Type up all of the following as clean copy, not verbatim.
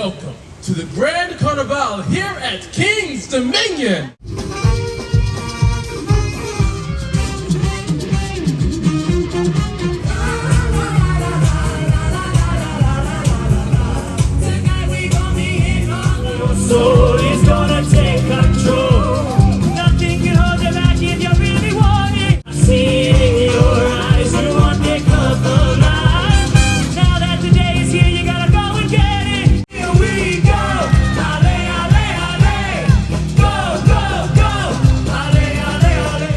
welcome to the Grand Carnival here at King's Dominion. Soul is gonna take control. Nothing can hold you back if you really want it. I see it in your eyes, you want to come alive. Now that the day is here, you gotta go and get it. Here we go. Ale, ale, ale. Go, go, go. Ale, ale, ale.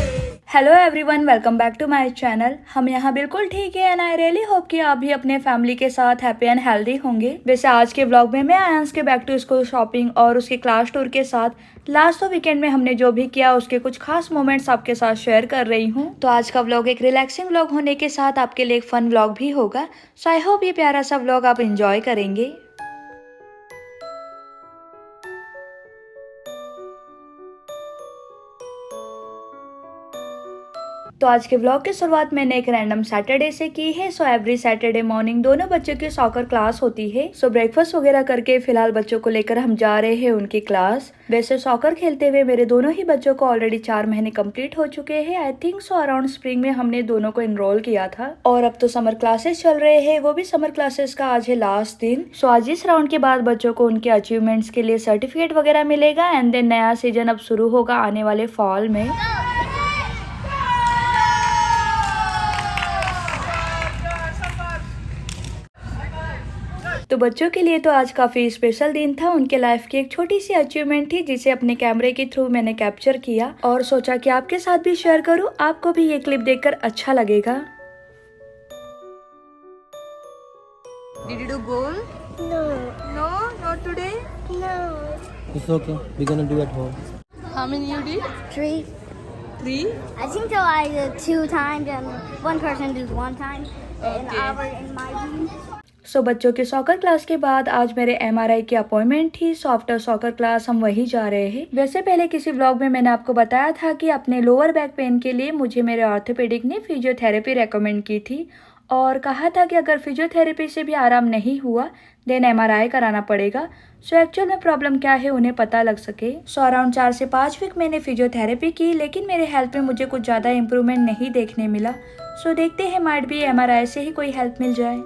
Hello everyone, welcome back to my channel. हम यहाँ बिल्कुल ठीक है and I really hope कि आप भी अपने family के साथ हैप्पी एंड हेल्दी होंगे। वैसे आज के व्लॉग में मैं आयांश के बैक टू स्कूल शॉपिंग और उसके क्लास टूर के साथ लास्ट वीकेंड में हमने जो भी किया उसके कुछ खास मोमेंट्स आपके साथ शेयर कर रही हूँ। तो आज का व्लॉग एक रिलैक्सिंग व्लॉग होने के साथ आपके लिए एक फन व्लॉग भी होगा। सो आई होप ये प्यारा सा व्लॉग आप इंजॉय करेंगे। तो आज के व्लॉग की शुरुआत मैंने एक रैंडम सैटरडे से की है। सो एवरी सैटरडे मॉर्निंग दोनों बच्चों की सॉकर क्लास होती है। सो ब्रेकफास्ट वगैरह करके फिलहाल बच्चों को लेकर हम जा रहे हैं उनकी क्लास। वैसे सॉकर खेलते हुए मेरे दोनों ही बच्चों को ऑलरेडी 4 महीने कंप्लीट हो चुके हैं। I think so around spring में हमने दोनों को एनरोल किया था और अब तो समर क्लासेस चल रहे हैं। वो भी समर क्लासेस का आज है लास्ट दिन। सो आज इस राउंड के बाद बच्चों को उनके अचीवमेंट्स के लिए सर्टिफिकेट वगैरह मिलेगा एंड देन नया सीजन अब शुरू होगा आने वाले फॉल में। तो बच्चों के लिए तो आज काफ़ी स्पेशल दिन था। उनके लाइफ की एक छोटी सी अचीवमेंट थी जिसे अपने कैमरे के थ्रू मैंने कैप्चर किया और सोचा कि आपके साथ भी शेयर करूं। आपको भी ये क्लिप देखकर अच्छा लगेगा। Did you do goal? No, No, not today. no. It's okay. We're gonna do at home. How many you did? 3. 3. I think so. I did 2 times, and one person did 1 time. An Okay. hour in my team. सो बच्चों के soccer class के बाद आज मेरे MRI की appointment थी। So after soccer class हम वहीं जा रहे हैं। वैसे पहले किसी व्लॉग में मैंने आपको बताया था कि अपने लोअर बैक पेन के लिए मुझे मेरे ऑर्थोपेडिक ने फिजियोथेरेपी रेकमेंड की थी और कहा था कि अगर फिजियोथेरेपी से भी आराम नहीं हुआ देन MRI कराना पड़ेगा। सो एक्चुअल में प्रॉब्लम क्या है उन्हें पता लग सके। सो अराउंड 4 से 5 वीक मैंने फिजियोथेरेपी की लेकिन मेरे हेल्थ में मुझे कुछ ज़्यादा इम्प्रूवमेंट नहीं देखने मिला। सो देखते हैं माइट भी MRI से ही कोई हेल्प मिल जाए।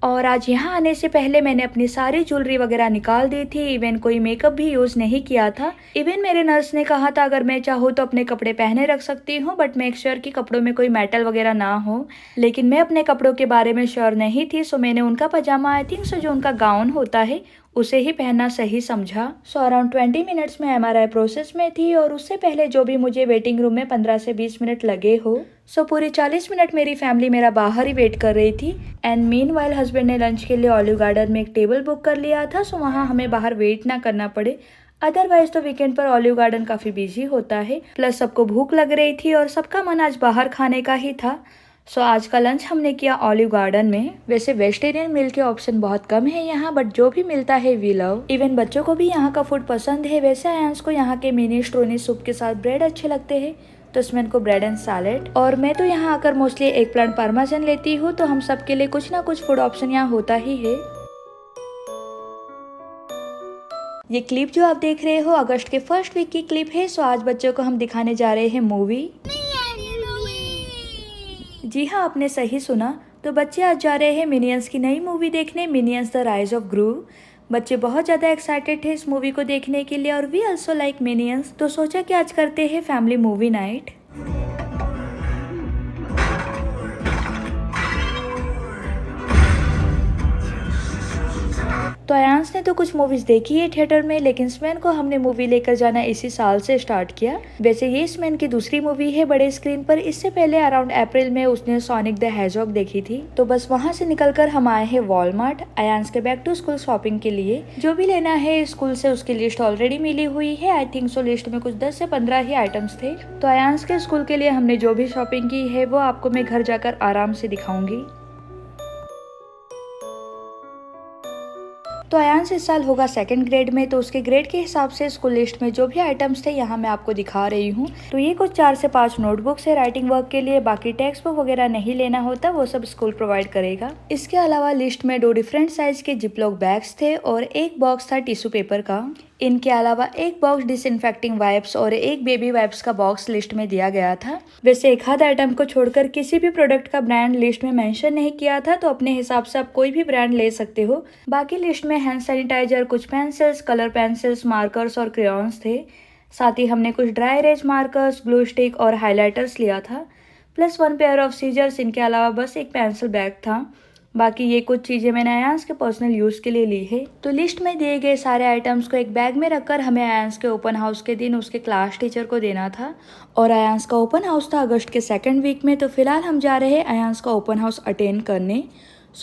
और आज यहाँ आने से पहले मैंने अपनी सारी ज्वेलरी वगैरह निकाल दी थी। इवन कोई मेकअप भी यूज नहीं किया था। इवन मेरे नर्स ने कहा था अगर मैं चाहूँ तो अपने कपड़े पहने रख सकती हूँ बट मेक श्योर कि कपड़ों में कोई मेटल वगैरह ना हो। लेकिन मैं अपने कपड़ों के बारे में श्योर नहीं थी। सो मैंने उनका पजामा आई थिंक सो जो उनका गाउन होता है उसे ही पहनना सही समझा। सो अराउंड 20 मिनट्स में MRI प्रोसेस में थी और उससे पहले जो भी मुझे वेटिंग रूम में 15 से 20 मिनट लगे हो। सो पूरी 40 मिनट मेरी फैमिली मेरा बाहर ही वेट कर रही थी एंड मीनवाइल हस्बैंड ने लंच के लिए ऑलिव गार्डन में एक टेबल बुक कर लिया था। सो वहाँ हमें बाहर वेट ना करना पड़े। अदरवाइज तो वीकेंड पर ऑलिव गार्डन काफ़ी बिजी होता है। प्लस सबको भूख लग रही थी और सबका मन आज बाहर खाने का ही था। सो आज का लंच हमने किया ऑलिव गार्डन में। वैसे वेजिटेरियन मील के ऑप्शन बहुत कम है यहाँ बट जो भी मिलता है वी लव। इवन बच्चों को भी यहाँ का फूड पसंद है। वैसे आयांश को यहाँ के मिनी स्ट्रोनी सूप के साथ ब्रेड अच्छे लगते हैं तो इसमें इनको ब्रेड एंड सैलेड। और मैं तो यहाँ आकर मोस्टली एग प्लांट पार्मेसन लेती हूँ तो हम सब के लिए कुछ ना कुछ फूड ऑप्शन यहाँ होता ही है। ये क्लिप जो आप देख रहे हो अगस्त के फर्स्ट वीक की क्लिप है। सो आज बच्चों को हम दिखाने जा रहे हैं मूवी। जी हाँ, आपने सही सुना। तो बच्चे आज जा रहे हैं मिनियंस की नई मूवी देखने, मिनियंस द राइज ऑफ ग्रू। बच्चे बहुत ज़्यादा एक्साइटेड थे इस मूवी को देखने के लिए और वी आल्सो लाइक मिनियंस। तो सोचा कि आज करते हैं फैमिली मूवी नाइट। तो आयांश ने तो कुछ मूवीज देखी है थिएटर में लेकिन स्मैन को हमने मूवी लेकर जाना इसी साल से स्टार्ट किया। वैसे ये स्मैन की दूसरी मूवी है बड़े स्क्रीन पर। इससे पहले अराउंड अप्रैल में उसने सोनिक द हेजहॉग देखी थी। तो बस वहाँ से निकलकर हम आए हैं वॉलमार्ट आयांश के बैक टू स्कूल शॉपिंग के लिए। जो भी लेना है स्कूल से उसकी लिस्ट ऑलरेडी मिली हुई है। आई थिंक सो लिस्ट में कुछ 10 से 15 ही आइटम्स थे। तो आयांश के स्कूल के लिए हमने जो भी शॉपिंग की है वो आपको मैं घर जाकर आराम से दिखाऊंगी। तो अयांश इस साल होगा 2nd ग्रेड में, तो उसके ग्रेड के हिसाब से स्कूल लिस्ट में जो भी आइटम्स थे यहाँ मैं आपको दिखा रही हूँ। तो ये कुछ 4 से 5 नोटबुक्स है राइटिंग वर्क के लिए, बाकी टेक्स्ट बुक वगैरह नहीं लेना होता, वो सब स्कूल प्रोवाइड करेगा। इसके अलावा लिस्ट में 2 डिफरेंट साइज के जिपलॉक बैग्स थे और एक बॉक्स था टिश्यू पेपर का। इनके अलावा एक बॉक्स डिसइंफेक्टिंग वाइप्स और एक बेबी वाइप्स का बॉक्स लिस्ट में दिया गया था। वैसे एक आध आइटम को छोड़कर किसी भी प्रोडक्ट का ब्रांड लिस्ट में मेंशन नहीं किया था, तो अपने हिसाब से आप कोई भी ब्रांड ले सकते हो। बाकी लिस्ट में हैंड सैनिटाइजर, कुछ पेंसिल्स, कलर पेंसिल्स, मार्कर्स और क्रेयॉन्स थे। साथ ही हमने कुछ dry erase markers, glue stick और हाइलाइटर्स लिया था, प्लस 1 पेयर ऑफ सीजर्स। इनके अलावा बस एक पेंसिल बैग था। बाकी ये कुछ चीज़ें मैंने अयांश के पर्सनल यूज़ के लिए ली है। तो लिस्ट में दिए गए सारे आइटम्स को एक बैग में रखकर हमें अयांश के ओपन हाउस के दिन उसके क्लास टीचर को देना था। और अयांश का ओपन हाउस था अगस्त के 2nd वीक में, तो फिलहाल हम जा रहे हैं अयांश का ओपन हाउस अटेंड करने।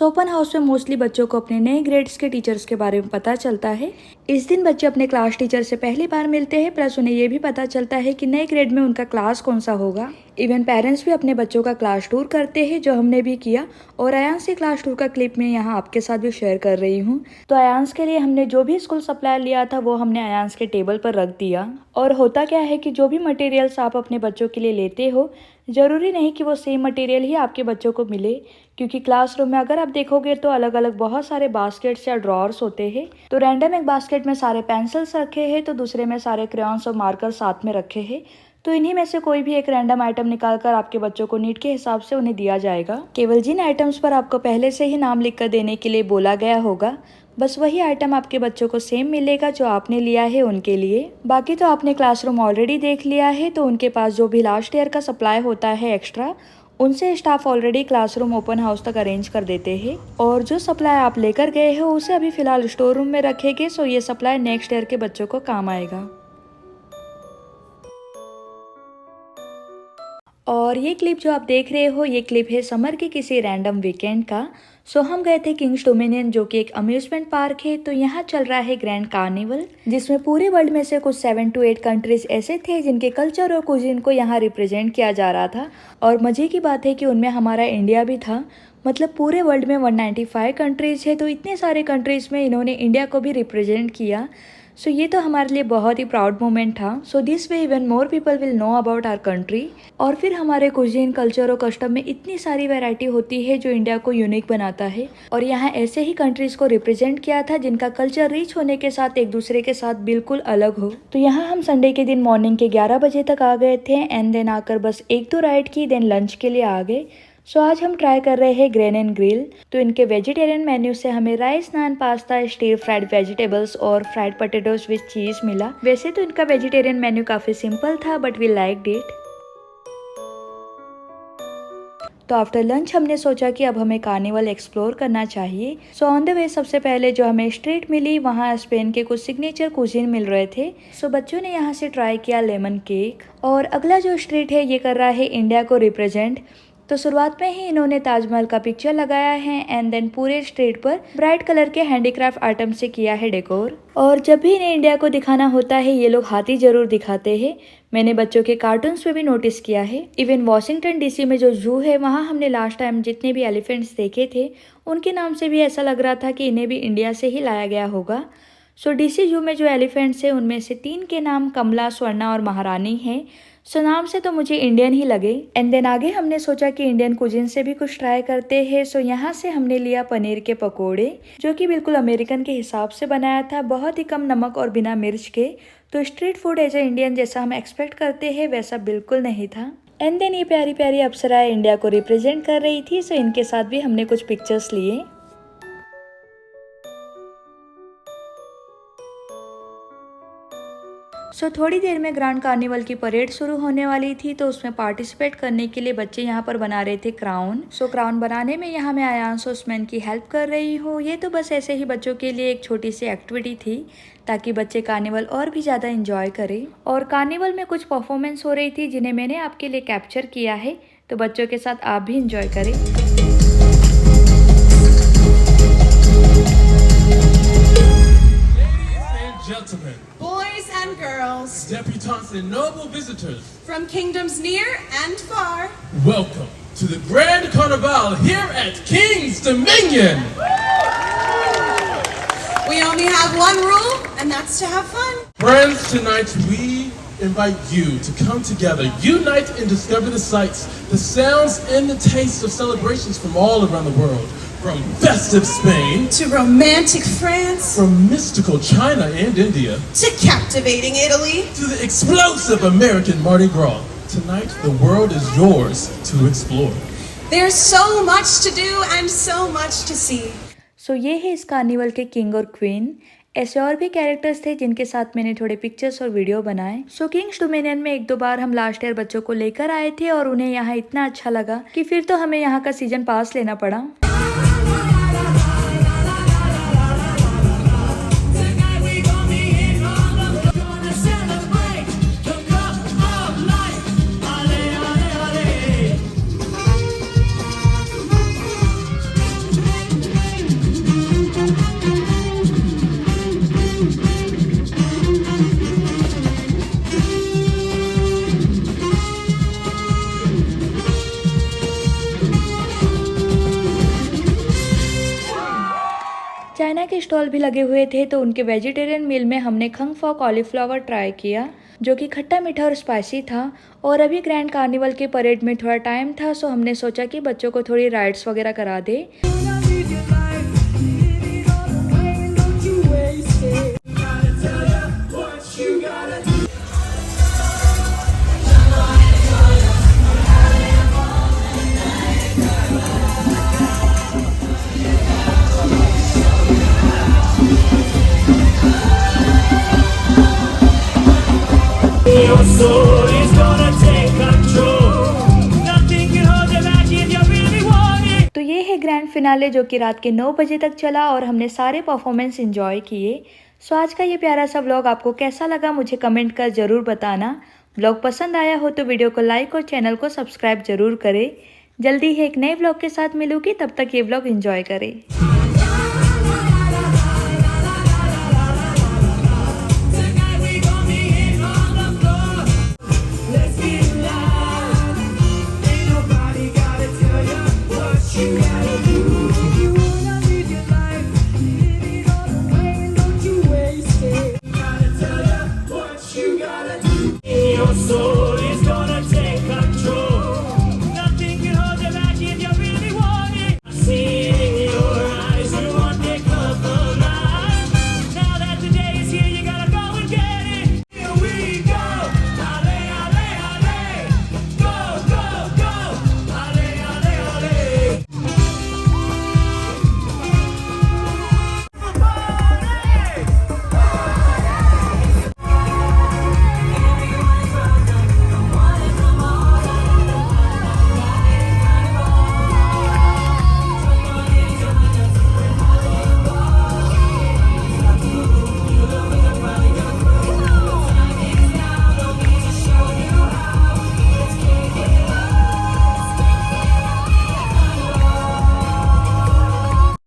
ओपन हाउस में मोस्टली बच्चों को अपने नए ग्रेड्स के टीचर्स के बारे में पता चलता है। इस दिन बच्चे अपने क्लास टीचर से पहली बार मिलते हैं, प्लस उन्हें ये भी पता चलता है कि नए ग्रेड में उनका क्लास कौन सा होगा। इवन पेरेंट्स भी अपने बच्चों का क्लास टूर करते हैं, जो हमने भी किया, और अयांश के क्लास टूर का क्लिप मैं यहाँ आपके साथ भी शेयर कर रही हूँ। तो अयांश के लिए हमने जो भी स्कूल सप्लाई लिया था वो हमने अयांश के टेबल पर रख दिया। और होता क्या है कि जो भी मटेरियल्स आप अपने बच्चों के लिए लेते हो, ज़रूरी नहीं कि वो सेम मटेरियल ही आपके बच्चों को मिले, क्योंकि क्लासरूम में अगर आप देखोगे तो अलग अलग बहुत सारे बास्केट्स या ड्रॉर्स होते हैं। तो रैंडम एक बास्केट में सारे पेंसिल्स रखे हैं, तो दूसरे में सारे क्रेयॉन्स और मार्कर साथ में रखे हैं। तो इन्हीं में से कोई भी एक रैंडम आइटम निकालकर आपके बच्चों को नीड के हिसाब से उन्हें दिया जाएगा। केवल जिन आइटम्स पर आपको पहले से ही नाम लिखकर देने के लिए बोला गया होगा, बस वही आइटम आपके बच्चों को सेम मिलेगा जो आपने लिया है उनके लिए। बाकी तो आपने क्लासरूम ऑलरेडी देख लिया है, तो उनके पास जो भी लास्ट ईयर का सप्लाई होता है एक्स्ट्रा, उनसे staff already classroom open house तक अरेंज कर देते हैं। और जो सप्लाई आप लेकर गए हो उसे अभी फिलहाल स्टोर रूम में रखेंगे, सो ये सप्लाई नेक्स्ट ईयर के बच्चों को काम आएगा। और ये क्लिप जो आप देख रहे हो, ये क्लिप है समर के किसी रैंडम वीकेंड का। सो हम गए थे किंग्स डोमिनियन, जो कि एक अम्यूजमेंट पार्क है। तो यहाँ चल रहा है ग्रैंड कार्निवल, जिसमें पूरे वर्ल्ड में से कुछ 7 to 8 कंट्रीज ऐसे थे जिनके कल्चर और कुजीन को यहाँ रिप्रेजेंट किया जा रहा था। और मजे की बात है कि उनमें हमारा इंडिया भी था। मतलब पूरे वर्ल्ड में 195 कंट्रीज है, तो इतने सारे कंट्रीज में इन्होंने इंडिया को भी रिप्रेजेंट किया। सो ये तो हमारे लिए बहुत ही प्राउड मोमेंट था। So this way even more people will know about our country. और फिर हमारे कुजीन, कल्चर और कस्टम में इतनी सारी वैरायटी होती है जो इंडिया को यूनिक बनाता है। और यहाँ ऐसे ही कंट्रीज को रिप्रेजेंट किया था जिनका कल्चर रिच होने के साथ एक दूसरे के साथ बिल्कुल अलग हो। तो यहाँ हम संडे के दिन मॉर्निंग के 11 बजे तक आ गए थे, एंड देन आकर बस 1-2 राइड की, देन लंच के लिए आ गए। सो आज हम ट्राई कर रहे हैं ग्रेन एंड ग्रिल। तो इनके वेजिटेरियन मेन्यू से हमें राइस, नान, पास्ता, स्टीर फ्राइड वेजिटेबल्स और फ्राइड पोटैटोज विद चीज मिला। वैसे तो इनका वेजिटेरियन मेन्यू काफी सिंपल था, बट वी लाइक्ड इट। तो आफ्टर लंच हमने सोचा कि अब हमें कार्निवल एक्सप्लोर करना चाहिए। सो ऑन द वे सबसे पहले जो हमें स्ट्रीट मिली, वहाँ स्पेन के कुछ सिग्नेचर कुजीन मिल रहे थे। सो बच्चों ने यहाँ से ट्राई किया लेमन केक। और अगला जो स्ट्रीट है ये कर रहा है इंडिया को रिप्रेजेंट। तो शुरुआत में ही इन्होंने ताजमहल का पिक्चर लगाया है, एंड देन पूरे स्ट्रीट पर ब्राइट कलर के हैंडीक्राफ्ट आइटम से किया है डेकोर। और जब भी इन्हें इंडिया को दिखाना होता है ये लोग हाथी जरूर दिखाते हैं। मैंने बच्चों के कार्टून्स में भी नोटिस किया है। इवन वॉशिंगटन डीसी में जो जू है, वहाँ हमने लास्ट टाइम जितने भी एलिफेंट्स देखे थे उनके नाम से भी ऐसा लग रहा था कि इन्हें भी इंडिया से ही लाया गया होगा। सो डीसी जू में जो एलिफेंट्स है उनमें से 3 के नाम कमला, स्वर्णा और महारानी हैं। सो नाम से तो मुझे इंडियन ही लगे। एंड देन आगे हमने सोचा कि इंडियन कुजिन से भी कुछ ट्राई करते हैं। सो यहाँ से हमने लिया पनीर के पकोड़े, जो कि बिल्कुल अमेरिकन के हिसाब से बनाया था, बहुत ही कम नमक और बिना मिर्च के। तो street food as a Indian जैसा हम एक्सपेक्ट करते हैं वैसा बिल्कुल नहीं था। एंड देन ये प्यारी प्यारी अप्सराएं इंडिया को रिप्रेजेंट कर रही थी, सो इनके साथ भी हमने कुछ पिक्चर्स लिए। सो थोड़ी देर में ग्रैंड कार्निवल की परेड शुरू होने वाली थी, तो उसमें पार्टिसिपेट करने के लिए बच्चे यहाँ पर बना रहे थे क्राउन। सो क्राउन बनाने में यहाँ मैं अयांश ओस्मान की हेल्प कर रही हूँ। ये तो बस ऐसे ही बच्चों के लिए एक छोटी सी एक्टिविटी थी, ताकि बच्चे कार्निवल और भी ज़्यादा इंजॉय करें। और कार्निवल में कुछ परफॉर्मेंस हो रही थी जिन्हें मैंने आपके लिए कैप्चर किया है, तो बच्चों के साथ आप भी इंजॉय करें। Gentlemen, boys and girls, debutantes and noble visitors, from kingdoms near and far, welcome to the Grand Carnival here at King's Dominion. We only have one rule, and that's to have fun. Friends, tonight we invite you to come together, unite and discover the sights, the sounds, and the tastes of celebrations from all around the world. From festive Spain, To romantic France, from mystical China and India, to captivating Italy. to the explosive American Mardi Gras. Tonight, the world is yours to explore. There's so much to do and so much to see. सो ये है इस carnival के king और queen. ऐसे और भी characters थे जिनके साथ मैंने थोड़े पिक्चर्स और वीडियो बनाए। सो किंग्स डोमिनियन में 1-2 बार हम लास्ट ईयर बच्चों को लेकर आए थे और उन्हें यहाँ इतना अच्छा लगा कि फिर तो हमें यहाँ का सीजन पास लेना पड़ा। चाइना के स्टॉल भी लगे हुए थे, तो उनके वेजिटेरियन मील में हमने खंग फॉ कॉलीफ्लावर ट्राई किया, जो कि खट्टा मीठा और स्पाइसी था। और अभी ग्रैंड कार्निवल के परेड में थोड़ा टाइम था, सो हमने सोचा कि बच्चों को थोड़ी राइड्स वगैरह करा दे। Your soul is gonna take control. Nothing can hold you back if you really want it. तो ये है ग्रैंड फिनाले, जो कि रात के 9 बजे तक चला और हमने सारे परफॉर्मेंस एंजॉय किए। सो आज का ये प्यारा सा व्लॉग आपको कैसा लगा मुझे कमेंट कर ज़रूर बताना। व्लॉग पसंद आया हो तो वीडियो को लाइक और चैनल को सब्सक्राइब ज़रूर करें। जल्दी ही एक नए व्लॉग के साथ मिलूंगी, तब तक ये व्लॉग एंजॉय करें।